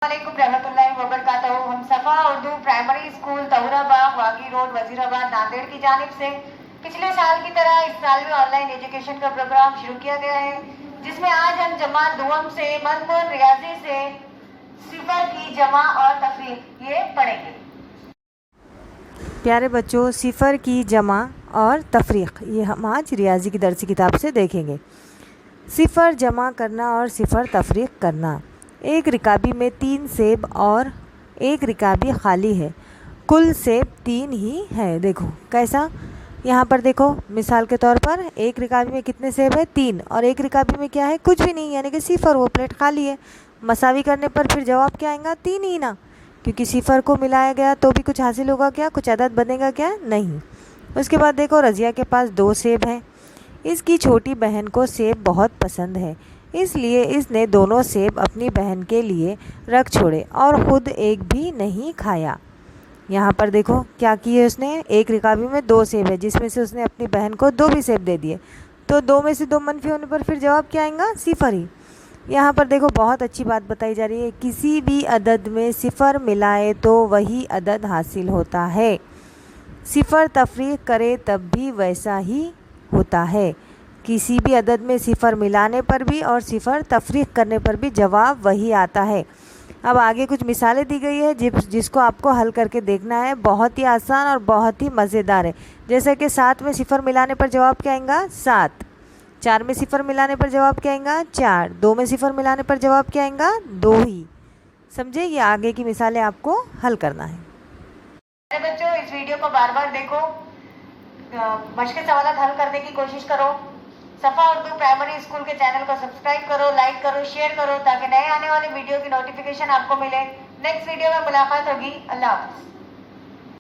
वालेकुम रहमतुल्लाहि व बरकातहू। हम सफ़ा Urdu primary school Tahurabagh वागी road Wazirabad Nanded की जानिब से पिछले साल की तरह इस साल भी ऑनलाइन एजुकेशन का प्रोग्राम शुरू किया गया है, जिसमें आज हम जमात दुआम से मनमुन रियाजी से सिफर की जमा और तफरीक ये पढ़ेंगे। प्यारे बच्चों, सिफ़र की जमा और तफरीक ये हम आज रियाजी की दरसी किताब से देखेंगे। सिफ़र जमा करना और सिफ़र तफरीक करना। एक रिकाबी में 3 सेब और एक रिकाबी खाली है। कुल सेब 3 ही है। देखो कैसा, यहाँ पर देखो मिसाल के तौर पर एक रिकाबी में कितने सेब है? 3। और एक रिकाबी में क्या है? कुछ भी नहीं, यानी कि सिफ़र, वो प्लेट खाली है। मसावी करने पर फिर जवाब क्या आएगा? 3 ही ना, क्योंकि सिफ़र को मिलाया गया तो भी कुछ हासिल होगा क्या? कुछ अदद बनेगा क्या? नहीं। उसके बाद देखो रज़िया के पास 2 सेब हैं। इसकी छोटी बहन को सेब बहुत पसंद है, इसलिए इसने दोनों सेब अपनी बहन के लिए रख छोड़े और ख़ुद एक भी नहीं खाया। यहाँ पर देखो क्या किए उसने, एक रिकाबी में 2 सेब है जिसमें से उसने अपनी बहन को 2 भी सेब दे दिए, तो 2 में से 2 मनफी होने पर फिर जवाब क्या आएगा? सिफ़र ही। यहाँ पर देखो बहुत अच्छी बात बताई जा रही है, किसी भी अदद में सिफ़र मिलाए तो वही अदद हासिल होता है। सिफ़र तफरीक करे तब भी वैसा ही होता है। किसी भी अदद में सिफ़र मिलाने पर भी और सिफ़र तफरीक करने पर भी जवाब वही आता है। अब आगे कुछ मिसालें दी गई है जिसको आपको हल करके देखना है। बहुत ही आसान और बहुत ही मज़ेदार है। जैसे कि 7 में सिफ़र मिलाने पर जवाब क्या आएगा? 7। 4 में सिफ़र मिलाने पर जवाब क्या आएगा? 4। 2 में सिफ़र मिलाने पर जवाब क्या आएगा? 2 ही। समझे? ये आगे की मिसालें आपको हल करना है। अरे बच्चों, इस वीडियो को बार बार देखो, मुश्किल सवाल हल करने की कोशिश करो। सफ़ा उर्दू प्राइमरी स्कूल के चैनल को सब्सक्राइब करो, लाइक करो, शेयर करो, ताकि नए आने वाले वीडियो की नोटिफिकेशन आपको मिले। नेक्स्ट वीडियो में मुलाकात होगी। अल्लाह हाफ़िज़।